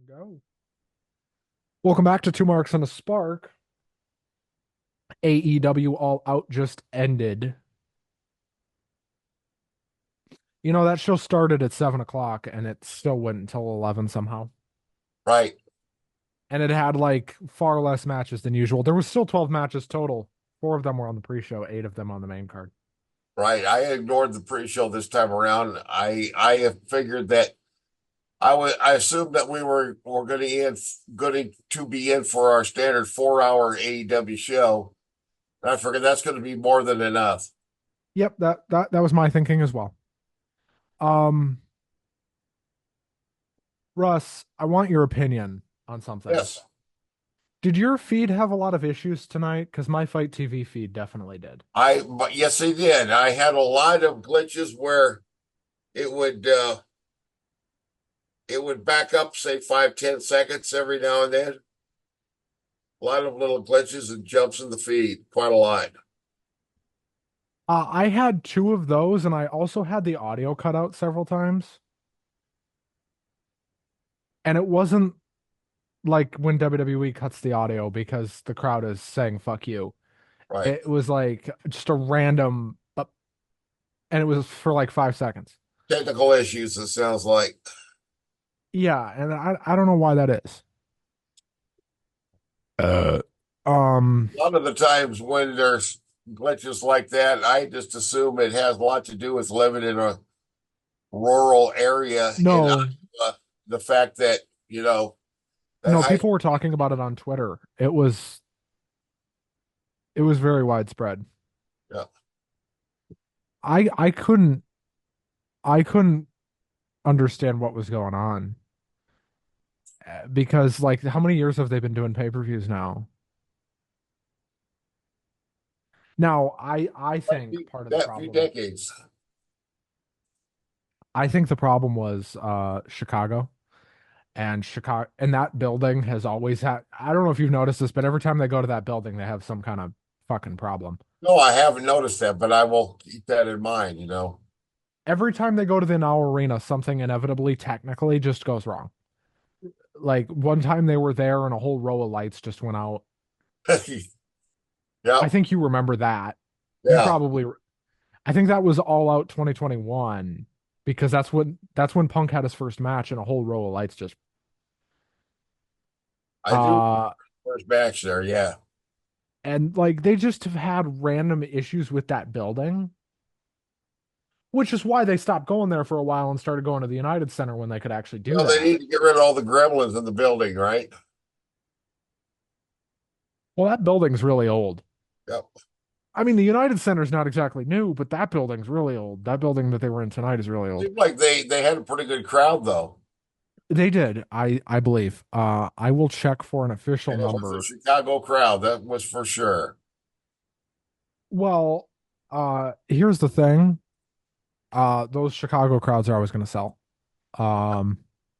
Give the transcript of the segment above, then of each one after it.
Go. Welcome back to Two Marks and a Spark. AEW All Out just ended. You know, that show started at 7 o'clock and it still went until 11 somehow. Right, And it had like far less matches than usual. There was still 12 matches total. Four of them were on the pre-show, eight of them on the main card. right. I ignored the pre-show this time around. I have figured that I assumed that we were going to be in for our standard 4 hour AEW show. And I figured that's going to be more than enough. Yep, that was my thinking as well. Um, Russ, I want your opinion on something. Yes, Did your feed have a lot of issues tonight? Because my Fight TV feed definitely did. but yes, they did. I had a lot of glitches where it would uh it would back up, say 5, 10 seconds every now and then. A lot of little glitches and jumps in the feed, quite a lot. I had two of those, and I also had the audio cut out several times. And it wasn't like when WWE cuts the audio because the crowd is saying "fuck you." Right. It was like just a random, and it was for like 5 seconds. Technical issues, it sounds like. Yeah, and I don't know why that is. Uh, um, A lot of the times when there's glitches like that, I just assume it has a lot to do with living in a rural area in no, Iowa. The fact that, that no, high, people were talking about it on Twitter. It was very widespread. yeah, I I couldn't I couldn't understand what was going on. Because like how many years have they been doing pay-per-views now? Now, I think part of the that few problem decades. I think the problem was Chicago and that building has always had I don't know if you've noticed this, but every time they go to that building they have some kind of fucking problem. No, I haven't noticed that, but I will keep that in mind. Every time they go to the Now Arena, something inevitably technically just goes wrong. Like one time they were there and a whole row of lights just went out. I Yep, think you remember that. You yeah, probably I think that was All Out 2021 because that's when Punk had his first match and a whole row of lights just I do. uh First match there, yeah. and like they just have had random issues with that building, which is why they stopped going there for a while and started going to the United Center when they could actually do They that. need to get rid of all the gremlins in the building, right? Well, that building's really old. Yep. I mean, the United Center is not exactly new, but that building's really old. That building that they were in tonight is really old. Seemed like they had a pretty good crowd though. They did, I believe. I will check for an official And it was a number. Chicago crowd, that was for sure. Well, here's the thing. Those Chicago crowds are always going to sell. Um,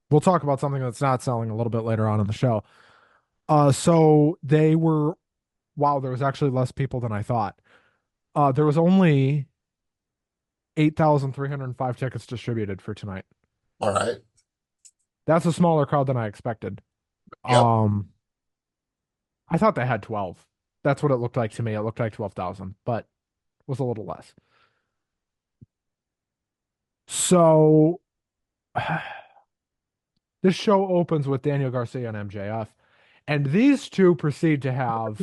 we'll talk about something that's not selling a little bit later on in the show. So they were, wow, there was actually less people than I thought. There was only 8,305 tickets distributed for tonight. All right. That's a smaller crowd than I expected. Yep. Um, I thought they had 12. That's what it looked like to me. It looked like 12,000, but was a little less. So this show opens with Daniel Garcia and MJF, and these two proceed to have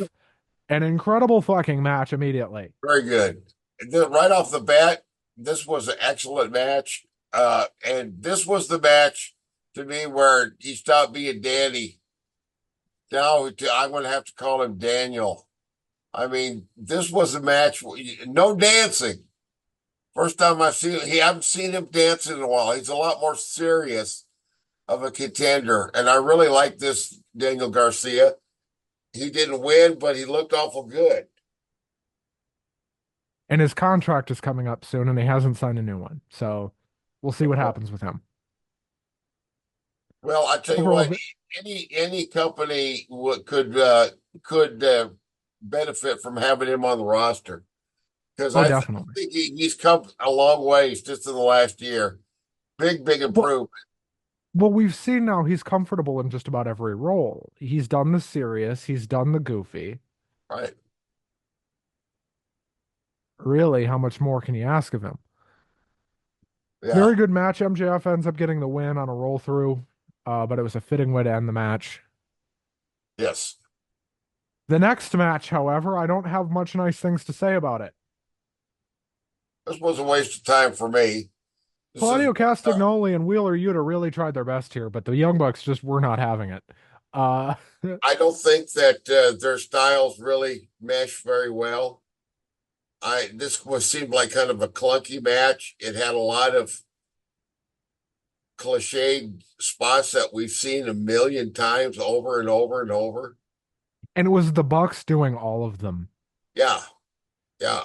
an incredible fucking match immediately. Very good. Right off the bat, this was an excellent match. And this was the match to me where he stopped being Danny. Now I'm going to have to call him Daniel. I mean, this was a match. No dancing. First time I haven't seen him dance in a while. He's a lot more serious of a contender. And I really like this Daniel Garcia. He didn't win, but he looked awful good. And his contract is coming up soon, and he hasn't signed a new one. So we'll see what happens with him. Well, I tell you Overall, what, any company could benefit from having him on the roster because oh, I definitely. think he's come a long ways just in the last year. Big Well, improvement. Well, we've seen now he's comfortable in just about every role. He's done the serious, he's done the goofy. Right. Really, how much more can you ask of him? Yeah. Very good match. MJF ends up getting the win on a roll through, but it was a fitting way to end the match. Yes. The next match, however, I don't have much nice things to say about it. This was a waste of time for me. This is, Claudio Castagnoli and Wheeler Yuta really tried their best here, but the Young Bucks just were not having it. Uh, I don't think that their styles really mesh very well. This was seemed like kind of a clunky match. It had a lot of cliched spots that we've seen a million times over and over and over. and it was the Bucks doing all of them. Yeah, yeah.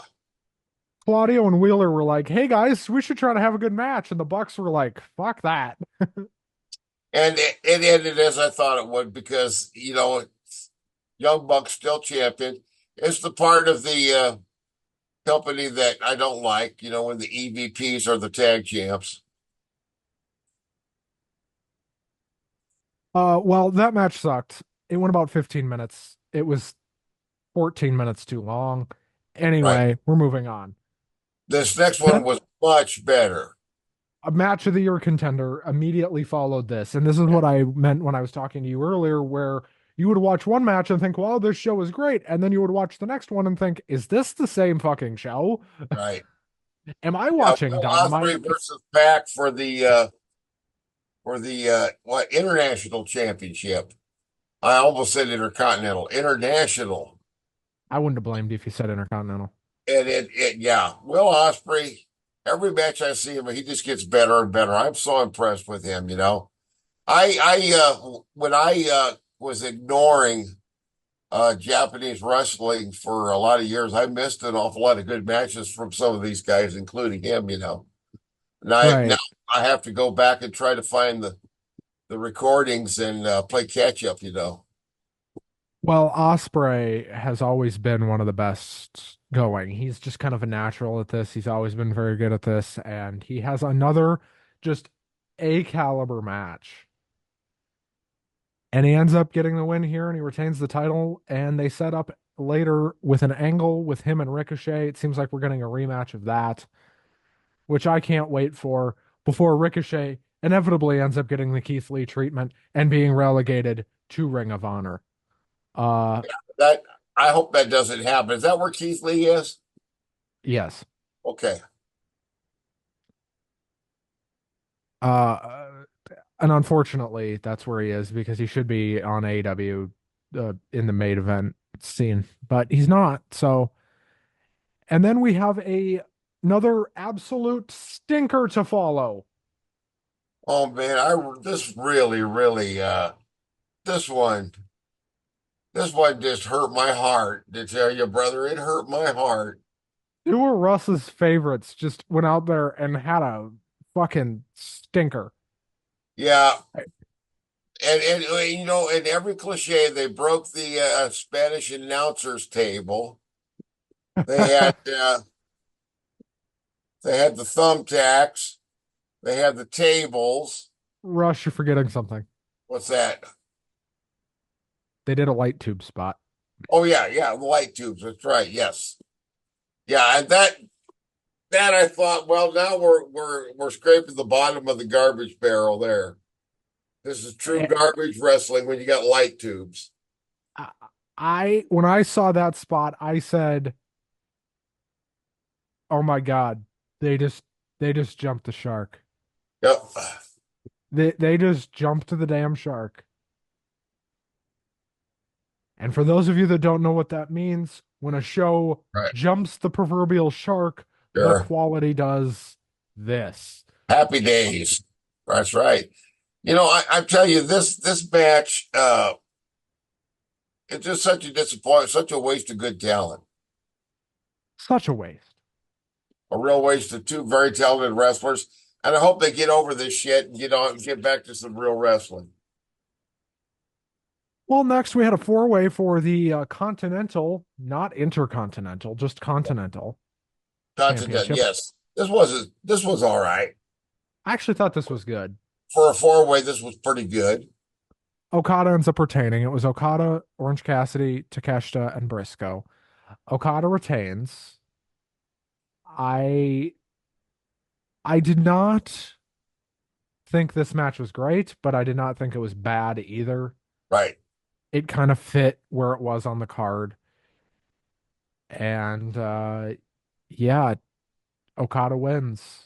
Claudio and Wheeler were like, "Hey guys, we should try to have a good match," and the Bucks were like, "Fuck that." And it ended as I thought it would because, Young Bucks still champion. It's the part of the company that I don't like, when the EVPs are the tag champs. Well, that match sucked. It went about 15 minutes. It was 14 minutes too long. Right. Anyway, we're moving on. This next one Then was much better. a match of the year contender immediately followed this. And this is what I meant when I was talking to you earlier, where you would watch one match and think, "Wow, this show is great." And then you would watch the next one and think, "Is this the same fucking show? Right. Am I Yeah, watching Will Ospreay Dynamite?" versus Pac for the what international championship. I almost said intercontinental, international. I wouldn't have blamed you if you said Intercontinental. And yeah, Will Ospreay. Every match I see him, he just gets better and better. I'm so impressed with him. When I was ignoring Japanese wrestling for a lot of years, I missed an awful lot of good matches from some of these guys, including him. And now Right. I have to go back and try to find the recordings and play catch up. Well, Osprey has always been one of the best going. He's just kind of a natural at this. He's always been very good at this, and he has another just A caliber match. And he ends up getting the win here and he retains the title. And they set up later with an angle with him and Ricochet. It seems like we're getting a rematch of that, which I can't wait for before Ricochet inevitably ends up getting the Keith Lee treatment and being relegated to Ring of Honor. Uh, That I hope that doesn't happen. Is that where Keith Lee is? yes. Okay. Uh, and unfortunately, that's where he is because he should be on AEW in the main event scene, but he's not. So, and then we have another absolute stinker to follow. Oh man, I this really, really this one this one just hurt my heart to tell you, brother. It hurt my heart. Two of Russ's favorites just went out there and had a fucking stinker. Yeah, and in every cliche, they broke the Spanish announcers table. They had uh, they had the thumbtacks. They had the tables. Russ, you're forgetting something. What's that? They did a light tube spot. Oh yeah, yeah, the light tubes. That's right. Yes. Yeah, and that I thought, well, now we're scraping the bottom of the garbage barrel there. This is true Eh, garbage wrestling when you got light tubes. when I saw that spot, I said, "Oh my God, they just they just jumped the shark. Yep. They just jumped to the damn shark." And for those of you that don't know what that means, when a show Right. jumps the proverbial shark, the Sure. quality does this. Happy days. That's right. I tell you, this match, it's just such a disappointment, such a waste of good talent. Such a waste. A real waste of two very talented wrestlers. And I hope they get over this shit and get back to some real wrestling. Well, next we had a four-way for the Continental, not Intercontinental, just Continental Continent, Championship. yes. This was all right. I actually thought this was good. For a four-way, this was pretty good. Okada ends up retaining. It was Okada, Orange Cassidy, Takeshita, and Briscoe. Okada retains. I I did not think this match was great, but I did not think it was bad either. Right. It kind of fit where it was on the card. And yeah, Okada wins.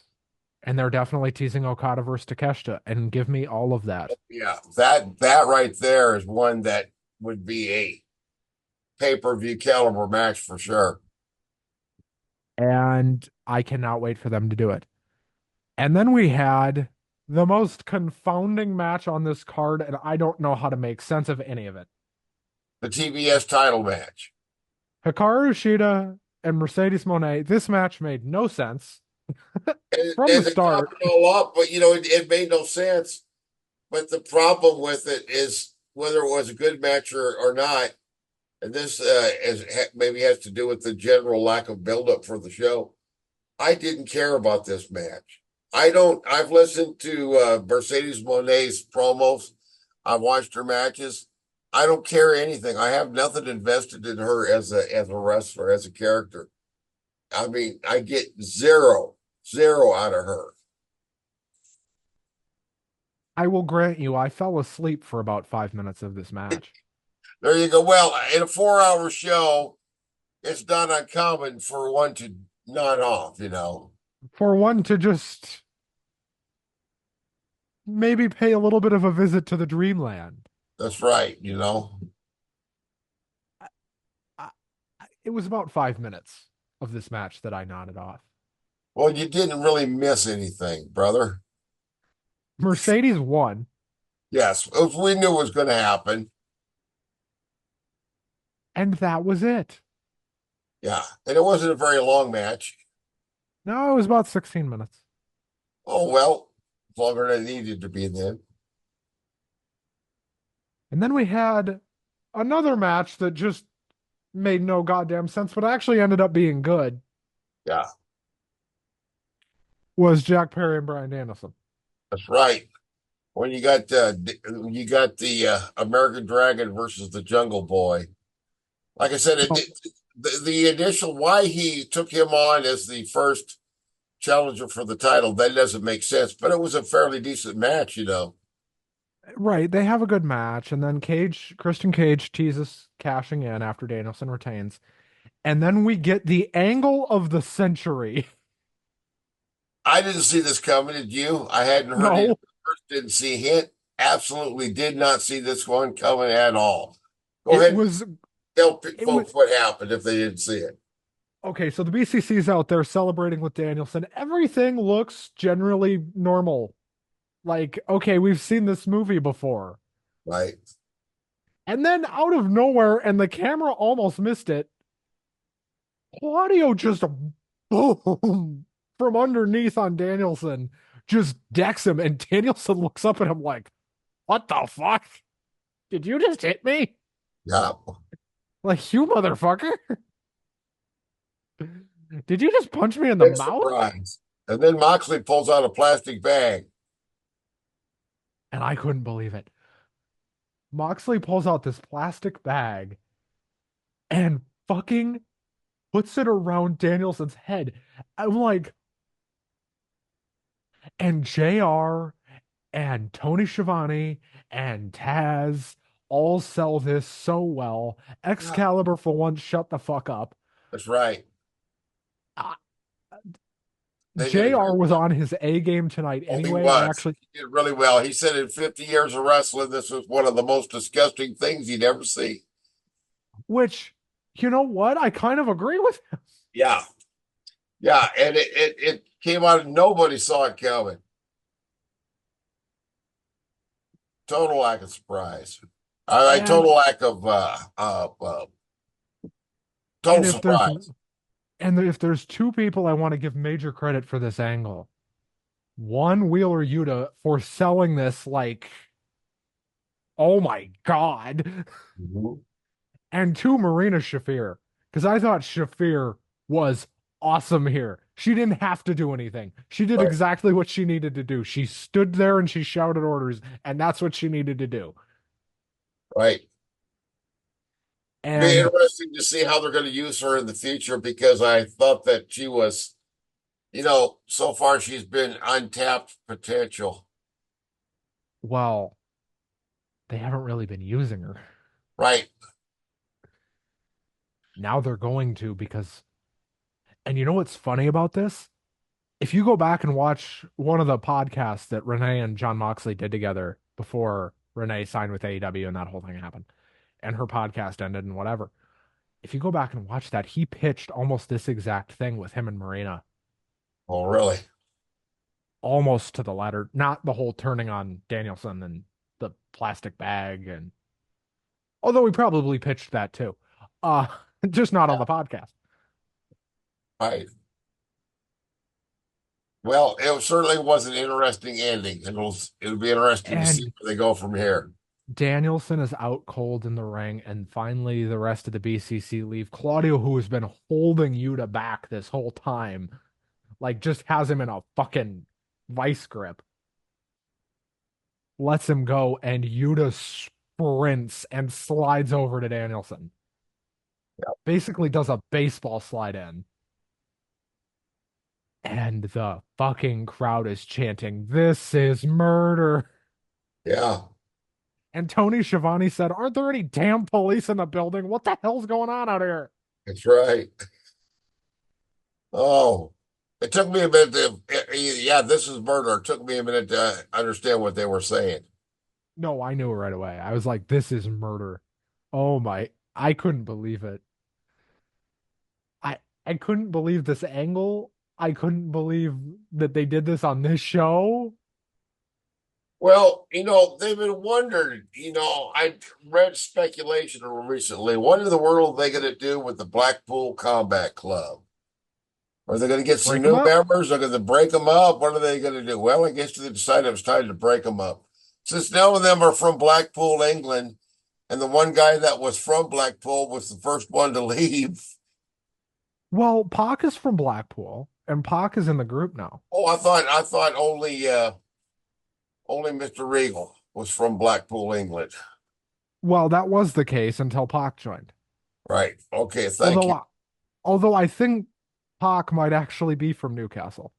And they're definitely teasing Okada versus Takeshita. And give me all of that. Yeah, that right there is one that would be a pay-per-view caliber match for sure. And I cannot wait for them to do it. And then we had the most confounding match on this card, and I don't know how to make sense of any of it. The TBS title match. Hikaru Shida and Mercedes Moné. This match made no sense from the And they top start. it all up, but it made no sense. But the problem with it is whether it was a good match or not, and this maybe has to do with the general lack of buildup for the show. I didn't care about this match. I don't. I've listened to Mercedes Monet's promos. I've watched her matches. I don't care anything. I have nothing invested in her as a wrestler, as a character. I mean, I get zero out of her. I will grant you, I fell asleep for about 5 minutes of this match. There you go. Well, in a 4 hour show, it's not uncommon for one to nod off. For one to just maybe pay a little bit of a visit to the dreamland. That's right. I, it was about 5 minutes of this match that I nodded off. Well, you didn't really miss anything, brother. Mercedes won, Yes, we knew it was going to happen. and that was it. Yeah, and it wasn't a very long match. No, it was about 16 minutes. Oh well, longer than it needed to be then. And then we had another match that just made no goddamn sense, but actually ended up being good, Yeah, was Jack Perry and Bryan Danielson. that's right. When you got the American Dragon versus the Jungle Boy. Like I said, So, the initial why he took him on as the first challenger for the title that doesn't make sense, but it was a fairly decent match. right, they have a good match, and then Christian Cage teases cashing in after Danielson retains. And then we get the angle of the century. I didn't see this coming. Did you? I hadn't heard it No, first. Didn't see hint. Absolutely did not see this one coming at all. Go it ahead and was tell it was folks what happened if they didn't see it. okay, so the BCC's out there celebrating with Danielson. Everything looks generally normal. Like, okay, we've seen this movie before. Right? And then out of nowhere, and the camera almost missed it, Claudio just boom from underneath on Danielson, just decks him, and Danielson looks up at him like, "What the fuck? Did you just hit me? Yeah. Like, you motherfucker? Did you just punch me in the Big mouth?" surprise. And then Moxley pulls out a plastic bag. And I couldn't believe it. Moxley pulls out this plastic bag and fucking puts it around Danielson's head. I'm like, and JR and Tony Schiavone and Taz all sell this so well. Yeah. Excalibur, for once, shut the fuck up. That's right. Uh, They did a JR great was job. on his A game tonight Oh, he anyway. I was. actually, He did really well. He said in 50 years of wrestling, this was one of the most disgusting things he'd ever see. which, you know what? I kind of agree with him. Yeah. Yeah. And it came out and nobody saw it coming. Total lack of surprise. And Total lack of total and if there's surprise. and if there's two people I want to give major credit for this angle, one, Wheeler Yuta for selling this like, oh my God. Mhm. And two, Marina Shafir. Because I thought Shafir was awesome here. She didn't have to do anything. She did Right. exactly what she needed to do. She stood there and she shouted orders, and that's what she needed to do. Right. Be And interesting to see how they're going to use her in the future because I thought that she was, so far she's been untapped potential. well, they haven't really been using her. Right. Now they're going to because, and you know what's funny about this? If you go back and watch one of the podcasts that Renee and John Moxley did together before Renee signed with AEW and that whole thing happened, and her podcast ended and whatever. If you go back and watch that, he pitched almost this exact thing with him and Marina, Oh, really? almost to the letter. Not the whole turning on Danielson and the plastic bag, and although he probably pitched that too, uh, just not on the podcast. Right. Well, certainly was an interesting ending. It'll be interesting to see And where they go from here. Danielson is out cold in the ring, and finally the rest of the BCC leave. Claudio, who has been holding Yuta back this whole time, like just has him in a fucking vice grip, lets him go, and Yuta sprints and slides over to Danielson. Basically does a baseball slide in. And the fucking crowd is chanting, "This is murder." Yeah, And Tony Schiavone said, "Aren't there any damn police in the building? What the hell's going on out here?" that's right. Oh, it took me a minute yeah, this is murder. It took me a minute to understand what they were saying. No, I knew it right away. I was like, "This is murder." Oh my, I couldn't believe it. I I couldn't believe this angle. I couldn't believe that they did this on this show. Well, they've been wondering, I read speculation recently. What in the world are they going to do with the Blackpool Combat Club? Are they going to get some Break them new up? members? Are they going to break them up? What are they going to do? Well, I guess they decided it was time to break them up. Since none of them are from Blackpool, England, and the one guy that was from Blackpool was the first one to leave. Well, Pac is from Blackpool, and Pac is in the group now. Oh, I thought only Mr. Regal was from Blackpool, England. Well, that was the case until Pac joined. Right. Okay. Thank you. Although, although I think Pac might actually be from Newcastle.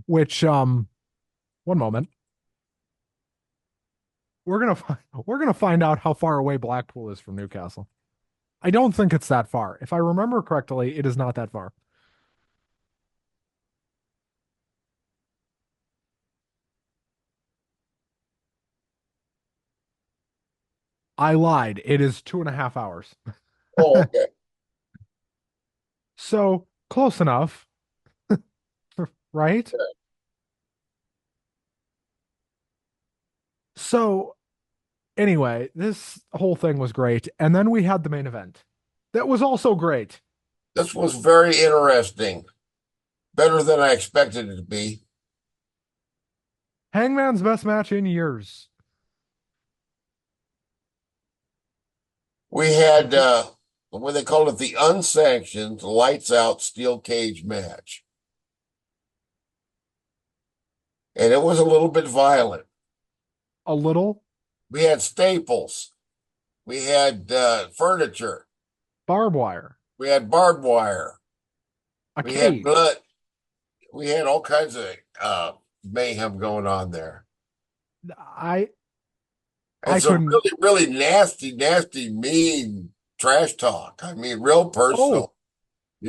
Which, one moment, we're gonna find out how far away Blackpool is from Newcastle. I don't think it's that far. If I remember correctly, it is not that far. I lied. It is 2.5 hours. Oh, okay. So close enough, right? So anyway, this whole thing was great. And then we had the main event. That was also great. This was very interesting. Better than I expected it to be. Hangman's best match in years. We had what they called it, the unsanctioned lights out steel cage match. And it was a little bit violent. A little We had staples. We had furniture. barbed wire, We had barbed wire. a We had cage. blood. We had all kinds of mayhem going on there. I And I some couldn't. really, really nasty, nasty, mean trash talk. I mean, real Oh, personal.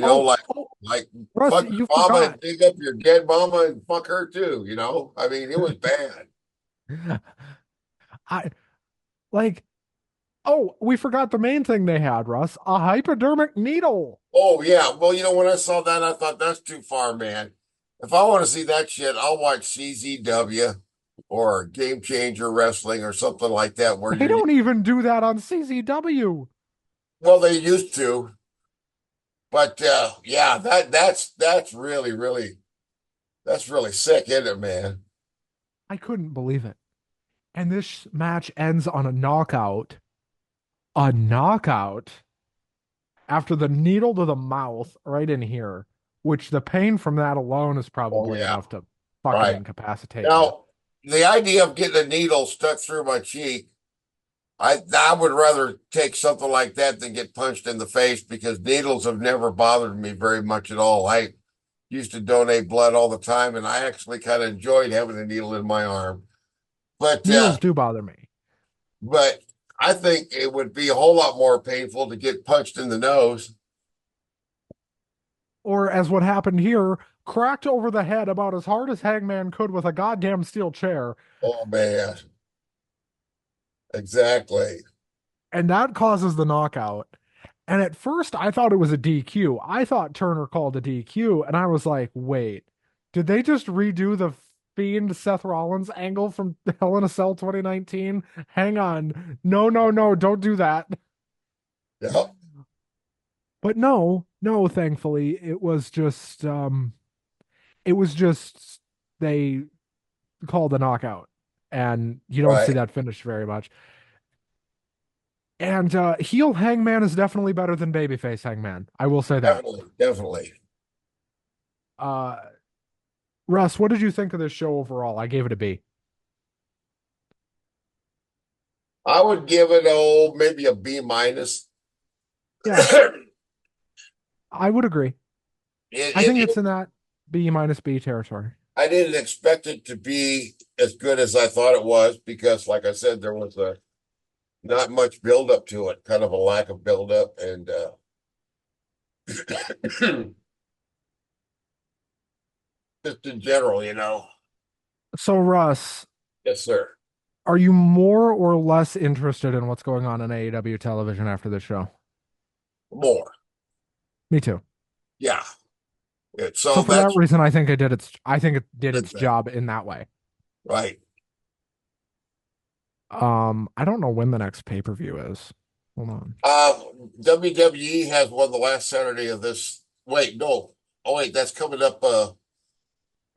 oh, Like oh, like Russ, fuck you your mama and forgot. dig up your dead mama and fuck her too. I mean, it was bad. I like. Oh, we forgot the main thing they had, Russ. A hypodermic needle. Oh yeah. Well, when I saw that, I thought that's too far, man. If I want to see that shit, I'll watch CZW or Game Changer Wrestling or something like that where They don't even do that on CZW. well, they used to, but yeah, that's really, really that's really sick, isn't it, man? I couldn't believe it. And this match ends on a knockout. A knockout after the needle to the mouth right in here. which the pain from that alone is Oh probably yeah, enough to fucking right. incapacitate you. Now, the idea of getting a needle stuck through my cheek, I would rather take something like that than get punched in the face because needles have never bothered me very much at all. I used to donate blood all the time, and I actually kind of enjoyed having a needle in my arm. But Needles do bother me. but I think it would be a whole lot more painful to get punched in the nose. Or as what happened here, cracked over the head about as hard as Hangman could with a goddamn steel chair. Oh man, exactly. And that causes the knockout. And at first, I thought it was a DQ. I thought Turner called a DQ, and I was like, wait, did they just redo the Fiend Seth Rollins angle from Hell in a Cell 2019? Hang on. No, no, no, don't do that. Yep, But no, no, thankfully, it was just they called a knockout. And you don't see right. that finish very much. And heel Hangman is definitely better than babyface Hangman. I will say that. Definitely, definitely. Uh, Russ, what did you think of this show overall? I gave it a B. I would give it maybe a B minus. Yeah, I would agree. I think it's It in that B minus B territory. I didn't expect it to be as good as I thought it was because, like I said, there was not much build up to it, kind of a lack of build up, and just in general, So, Russ, Yes, sir. are you more or less interested in what's going on in AEW television after this show? More, Me too. yeah. So So for that that's reason, I think it did good its thing, job in that way. right? I don't know when the next pay-per-view is. Hold on. Uh, WWE has one the last Saturday of this. Wait, no. Oh wait, that's coming up.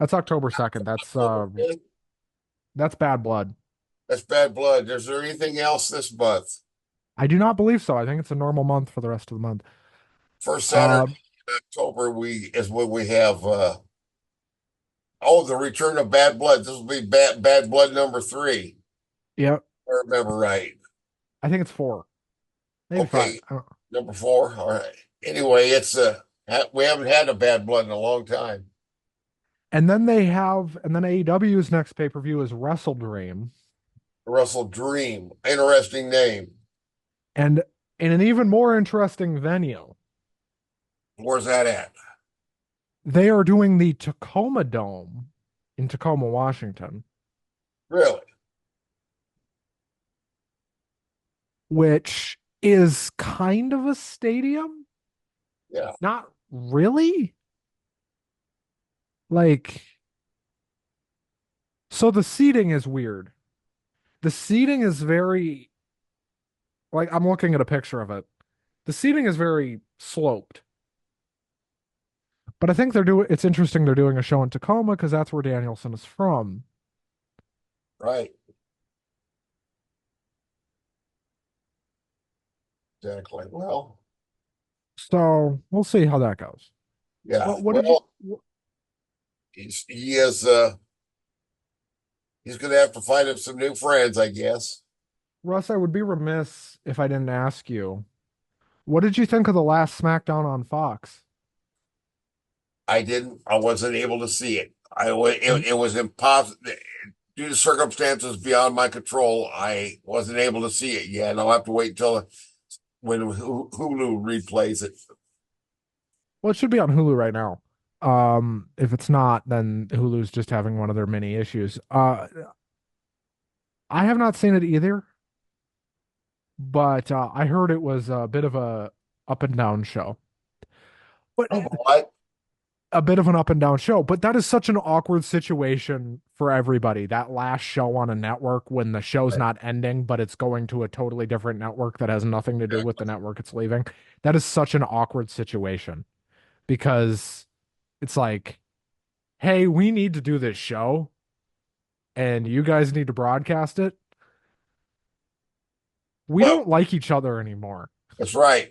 That's October 2nd. October 5th. That's Bad Blood. That's Bad Blood. Is there anything else this month? I do not believe so. I think it's a normal month for the rest of the month. First Saturday Uh, in October we is when we have the return of Bad Blood. This will be Bad Blood number three. yeah, If I remember right. I think it's four, maybe five. Okay, I don't know. number four. All right. Anyway, it's we haven't had a Bad Blood in a long time. And then AEW's next pay-per-view is Wrestle Dream. Russell Dream. Interesting name. And in an even more interesting venue, Where's that at? they are doing the Tacoma Dome in Tacoma, Washington, Really? which is kind of a stadium. Yeah. Not really. Like, so the seating is weird. The seating is very, like, I'm looking at a picture of it. The seating is very sloped. But I think it's interesting they're doing a show in Tacoma because that's where Danielson is from. Right. Exactly. Well, So we'll see how that goes. yeah. What did you, Well, he is he's gonna have to find him some new friends, I guess. Russ, I would be remiss if I didn't ask you, what did you think of the last SmackDown on Fox? I wasn't able to see it. And It was impossible due to circumstances beyond my control. I wasn't able to see it yet. I'll have to wait until when Hulu replays it. well, it should be on Hulu right now. If it's not, then Hulu's just having one of their many issues. I have not seen it either, but I heard it was a bit of a up and down show. But Oh, what? a bit of an up and down show, but that is such an awkward situation for everybody. That last show on a network when the show's not ending, but it's going to a totally different network that has nothing to do with the network it's leaving. That is such an awkward situation because it's like, hey, we need to do this show and you guys need to broadcast it. We Well, don't like each other anymore. that's right.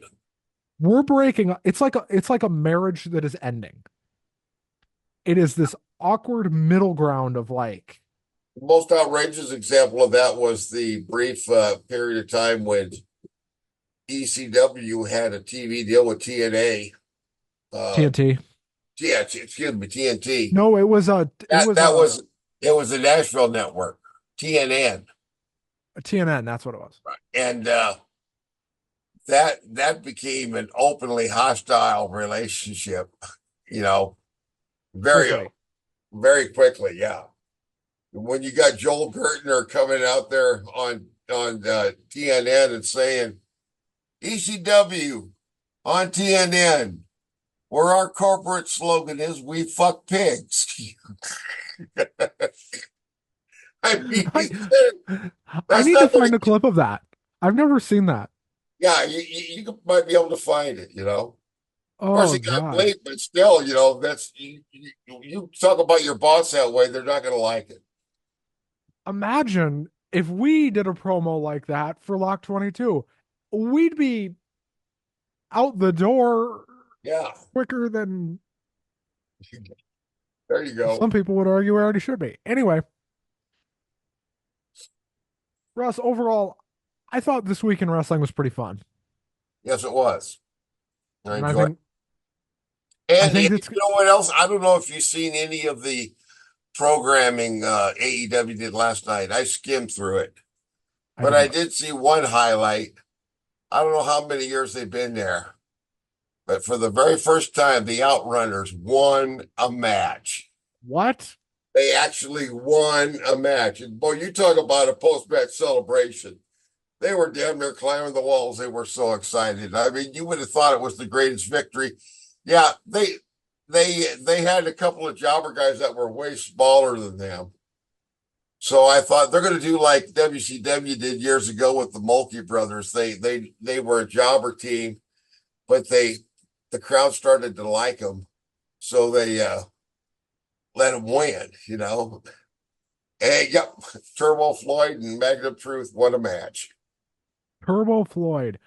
We're breaking up. It's like a marriage that is ending. it is this awkward middle ground of like The most outrageous example of that was the brief period of time when ECW had a TV deal with TNA. Uh, TNT. yeah, excuse me, TNT. No, it That was that a was it was the Nashville network, TNN, TNN. That's what it was. and that became an openly hostile relationship. You know, very Quickly. very quickly. Yeah, when you got Joel Gertner coming out there on TNN and saying ECW on TNN, where our corporate slogan is "We fuck pigs." I mean, I I that's need to not gonna. find a clip of that. I've never seen that. Yeah, you might be able to find it. Of course, Oh it got God. bleeped, but still, that's you talk about your boss that way, they're not gonna like it. Imagine if we did a promo like that for Lock 22. We'd be out the door Yeah, quicker than there you some go. people would argue we already should be. Anyway, Russ, overall, I thought this week in wrestling was pretty fun. Yes, it was. I And I enjoy it. think I And think you it's know what else? I don't know if you've seen any of the programming AEW did last night. I skimmed through it, I but did I not. did see one highlight. I don't know how many years they've been there, but for the very first time, the Outrunners won a match. What? They actually won a match. And boy, you talk about a post-match celebration. They were damn near climbing the walls. They were so excited. I mean, you would have thought it was the greatest victory. Yeah, they had a couple of jobber guys that were way smaller than them. So I thought they're going to do like WCW did years ago with the Mulkey brothers. They were a jobber team, but the crowd started to like them, so they let them win. And yep, Turbo Floyd and Magnum Truth won a match. Turbo Floyd.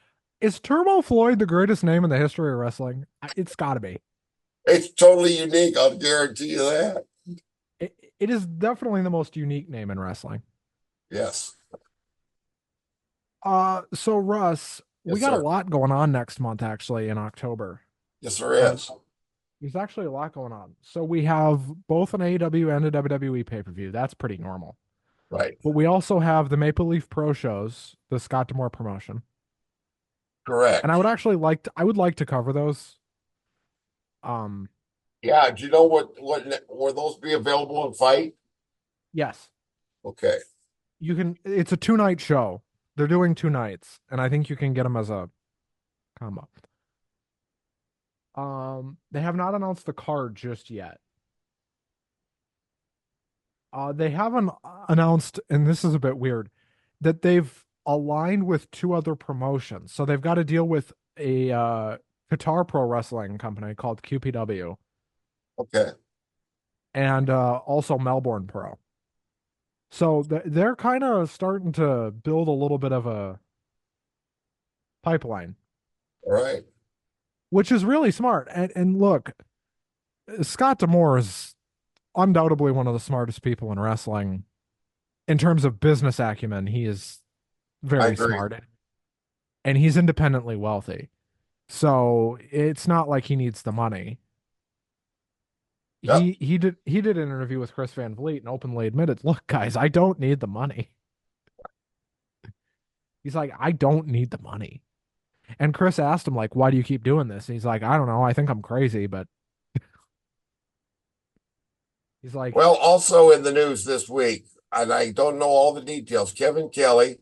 Is Turbo Floyd the greatest name in the history of wrestling? It's got to be. It's totally unique. I'll guarantee you that. It is definitely the most unique name in wrestling. Yes. So Russ, we Yes, got a sir. lot going on next month actually in October. Yes, there Uh, is. there's actually a lot going on. So we have both an AEW and a WWE pay-per-view. That's pretty normal. Right. But we also have the Maple Leaf Pro shows, the Scott Demore promotion. And Correct. I would like to cover those. Um, Yeah. Do you know what will those be available in fight? yes, Okay. you can. It's a 2 night show. They're doing 2 nights, and I think you can get them as a combo. They have not announced the card just yet. They haven't announced, and this is a bit weird, that they've aligned with two other promotions. So they've got to deal with a Qatar Pro Wrestling company called QPW Okay. and also Melbourne Pro. So they're kind of starting to build a little bit of a pipeline, All right. which is really smart. And look, Scott Demore is undoubtedly one of the smartest people in wrestling in terms of business acumen. He is I very agree. smart and he's independently wealthy. So it's not like he needs the money. Yep. He did an interview with Chris Van Vliet and openly admitted, "Look, guys, I don't need the money." He's like, "I don't need the money." And Chris asked him like, "Why do you keep doing this?" And he's like, "I don't know. I think I'm crazy, but he's like, Well, also in the news this week, and I don't know all the details, Kevin Kelly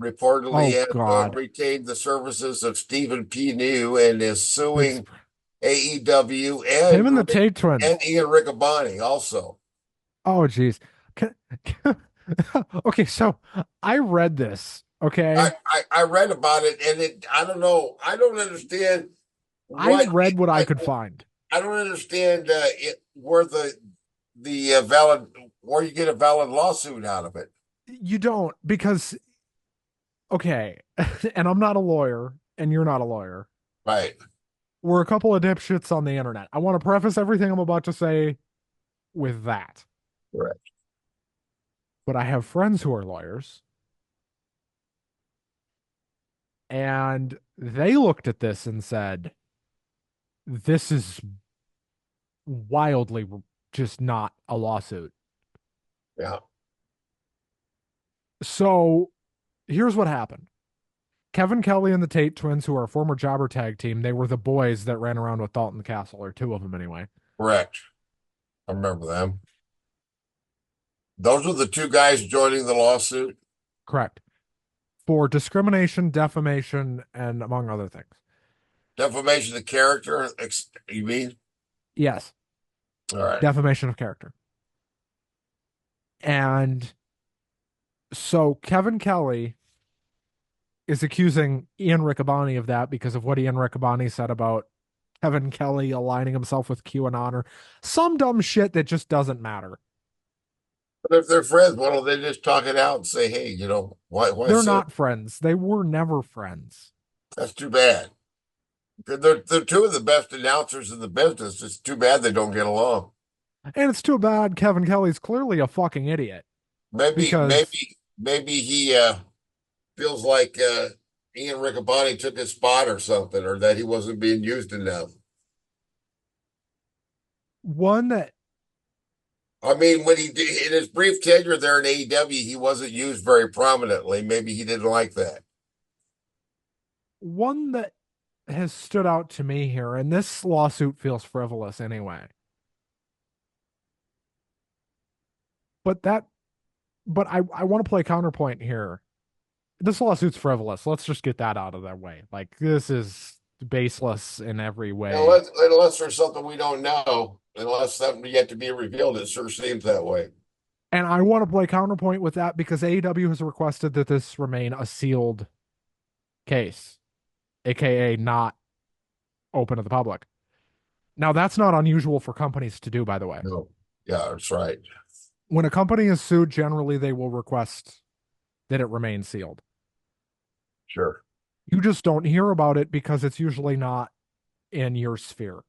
reportedly "Oh has God, retained the services of Stephen P. New and is this suing AEW him and the Tate twins." and Ian Riccaboni also. Oh geez. Can- okay, so I read this. I, Okay, I read about it and I don't know. I don't understand I what read what I I, could find. I don't understand where the valid where you get a valid lawsuit out of it. You don't because okay, and I'm not a lawyer, and you're not a lawyer. Right. We're a couple of dipshits on the internet. I want to preface everything I'm about to say with that. Correct. But I have friends who are lawyers, and they looked at this and said, this is wildly just not a lawsuit. Yeah. So here's what happened. Kevin Kelly and the Tate twins, who are a former jobber tag team, they were the boys that ran around with Dalton Castle, or two of them anyway. Correct. I remember them. Those are the two guys joining the lawsuit. Correct. For discrimination, defamation, and among other things. Defamation of character. You mean? Yes, All right. defamation of character. And so Kevin Kelly is accusing Ian Riccaboni of that because of what Ian Riccaboni said about Kevin Kelly aligning himself with QAnon or some dumb shit that just doesn't matter. But if they're friends, why don't they just talk it out and say, "Hey, why They're sit?" not friends. They were never friends. That's too bad. They're two of the best announcers in the business. It's too bad they don't get along. And it's too bad Kevin Kelly's clearly a fucking idiot Maybe, because maybe he feels like Ian Riccaboni took his spot or something, or that he wasn't being used enough. one that I mean, when he did in his brief tenure there in AEW, he wasn't used very prominently. Maybe he didn't like that. one that has stood out to me here, and this lawsuit feels frivolous anyway. But that but I want to play counterpoint here. This lawsuit's frivolous. Let's just get that out of their way. Like this is baseless in every way. Unless there's something we don't know, unless something yet to be revealed, it sure seems that way. And I want to play counterpoint with that because AEW has requested that this remain a sealed case, aka not open to the public. Now that's not unusual for companies to do, by the way. No, yeah, that's right. When a company is sued, generally they will request that it remain sealed. Sure. You just don't hear about it because it's usually not in your sphere.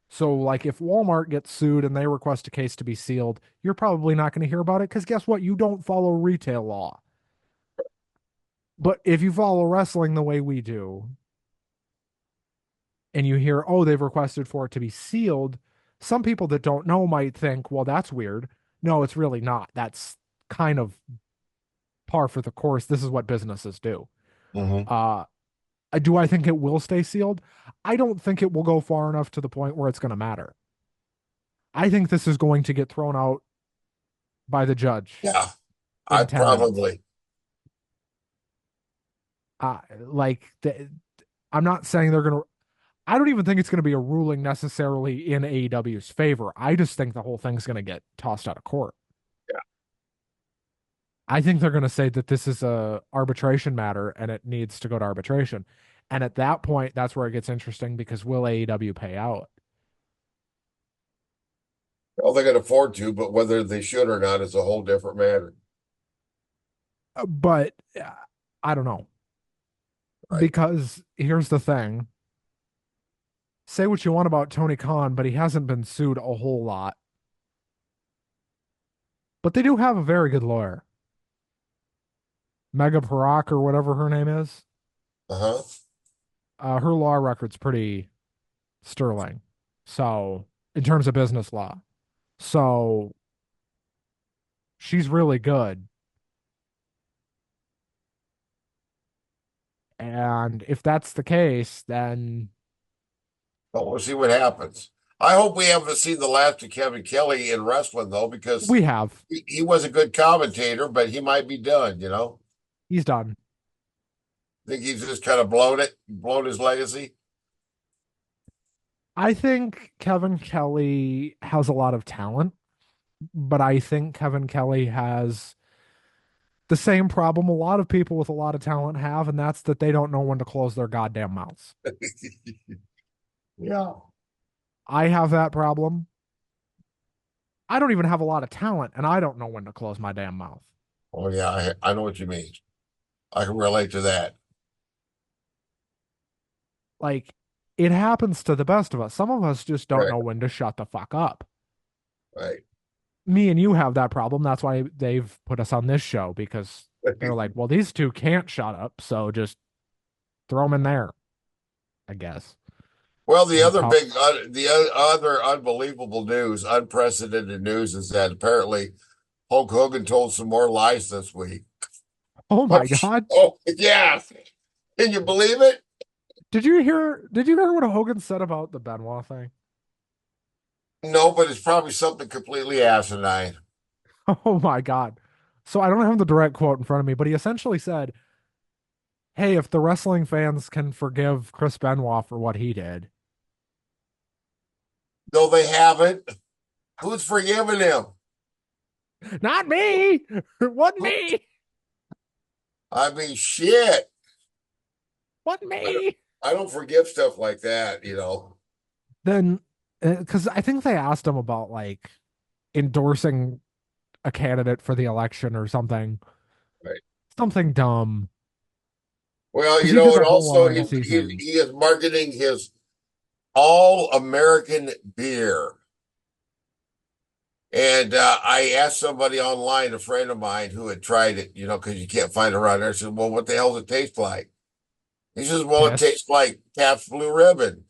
So, like, if Walmart gets sued and they request a case to be sealed, you're probably not going to hear about it because guess what? You don't follow retail law. But if you follow wrestling the way we do, and you hear, oh, they've requested for it to be sealed, some people that don't know might think, well, that's weird. No, it's really not. That's kind of par for the course. This is what businesses do. Hmm. Uh, do I think it will stay sealed? I don't think it will go far enough to the point where it's going to matter. I think this is going to get thrown out by the judge Yeah, I in 10 minutes. probably. Like, I'm not saying they're going to, I don't even think it's going to be a ruling necessarily in AEW's favor. I just think the whole thing's going to get tossed out of court. Yeah. I think they're going to say that this is a arbitration matter and it needs to go to arbitration. And at that point, that's where it gets interesting because will AEW pay out? Well, they can afford to, but whether they should or not is a whole different matter. But I don't know. Right. Because here's the thing. Say what you want about Tony Khan, but he hasn't been sued a whole lot. But they do have a very good lawyer. Mega Parak or whatever her name is. Uh-huh. Her law record's pretty sterling. So, in terms of business law. So, she's really good. And if that's the case, then But we'll see what happens. I hope we haven't seen the last of Kevin Kelly in wrestling, though, because we have. he was a good commentator, but he might be done. He's done. Think he's just kind of blown his legacy. I think Kevin Kelly has a lot of talent, but I think Kevin Kelly has the same problem a lot of people with a lot of talent have, and that's that they don't know when to close their goddamn mouths. Yeah. I have that problem. I don't even have a lot of talent, and I don't know when to close my damn mouth. Oh, yeah. I know what you mean. I can relate to that. Like, it happens to the best of us. Some of us just don't Right, know when to shut the fuck up. right. Me and you have that problem. That's why they've put us on this show because they're like, well, these two can't shut up, so just throw them in there, I guess. Well, the And other call, big, other unbelievable news, unprecedented news is that apparently Hulk Hogan told some more lies this week. oh Oh, my God. oh yeah. Can you believe it? Did you hear what Hogan said about the Benoit thing? No, but it's probably something completely asinine. Oh my God. So I don't have the direct quote in front of me, but he essentially said, hey, if the wrestling fans can forgive Chris Benoit for what he did, No, they haven't. Who's forgiving him? not me. It wasn't Who- me. I mean, shit. Wasn't I don't, me. I don't forgive stuff like that, you know. Then, because I think they asked him about like endorsing a candidate for the election or something, Right. something dumb. Well, Because you he did know, and that whole also line season. he is marketing his all American beer. And I asked somebody online, a friend of mine who had tried it, you know, because you can't find it around there. I said, well, what the hell does it taste like? He says, well, it Piss. tastes like Pabst Blue Ribbon.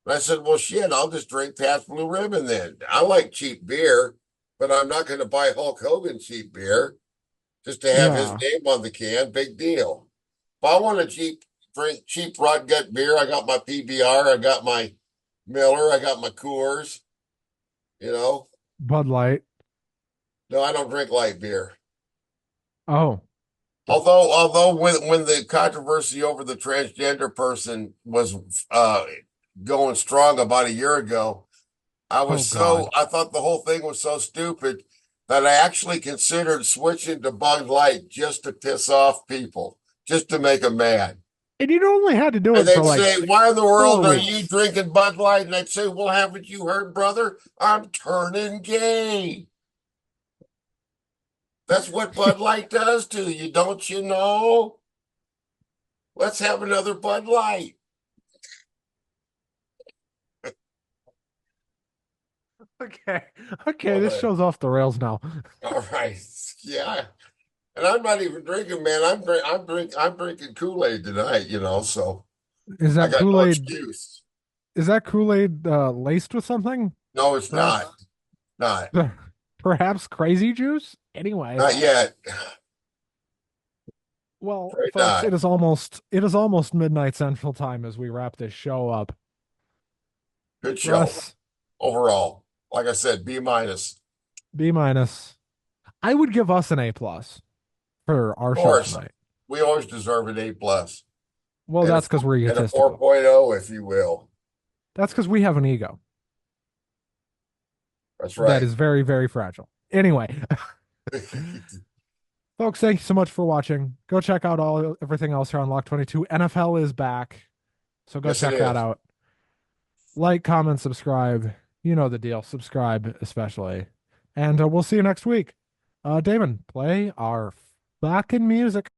And I said, well, shit, I'll just drink Pabst Blue Ribbon then. I like cheap beer, but I'm not going to buy Hulk Hogan cheap beer just to have his Yeah. name on the can. Big deal. If I want to drink cheap rot gut beer, I got my PBR, I got my Miller, I got my Coors, you know. Bud Light. No, I don't drink light beer. Oh, Although when the controversy over the transgender person was going strong about a year ago, oh God. I thought the whole thing was so stupid that I actually considered switching to Bud Light just to piss off people, just to make them mad. And you only had to do And it for they'd like say, "Why in the four world are you weeks. drinking Bud Light?" And I'd say, "Well, haven't you heard, brother? I'm turning gay. That's what Bud Light does to you, don't you know? Let's have another Bud Light." Okay. Okay, Well, this show's off the rails now. all right, yeah. And I'm not even drinking, man. I'm drinking Kool-Aid tonight, you know. So Is I that got no Kool-Aid? excuse. Is that Kool-Aid laced with something? No, it's not. Perhaps, Not. perhaps crazy juice? Anyway, Not yet. well, Afraid folks, not. it is almost midnight Central Time as we wrap this show up. Good show Russ, overall. Like I said, B minus. B minus. I would give us an A plus for our Of show course, tonight. we always deserve an A plus Well, that's because we're and a egotistical. 4.0, if you will. That's because we have an ego That's that right. is very, very fragile. Anyway, folks, thank you so much for watching. Go check out everything else here on Lock 22. NFL is back, so go Yes, it check that is. out. Like, comment, subscribe. You know the deal. Subscribe, especially. And we'll see you next week. Damon, play our fucking music.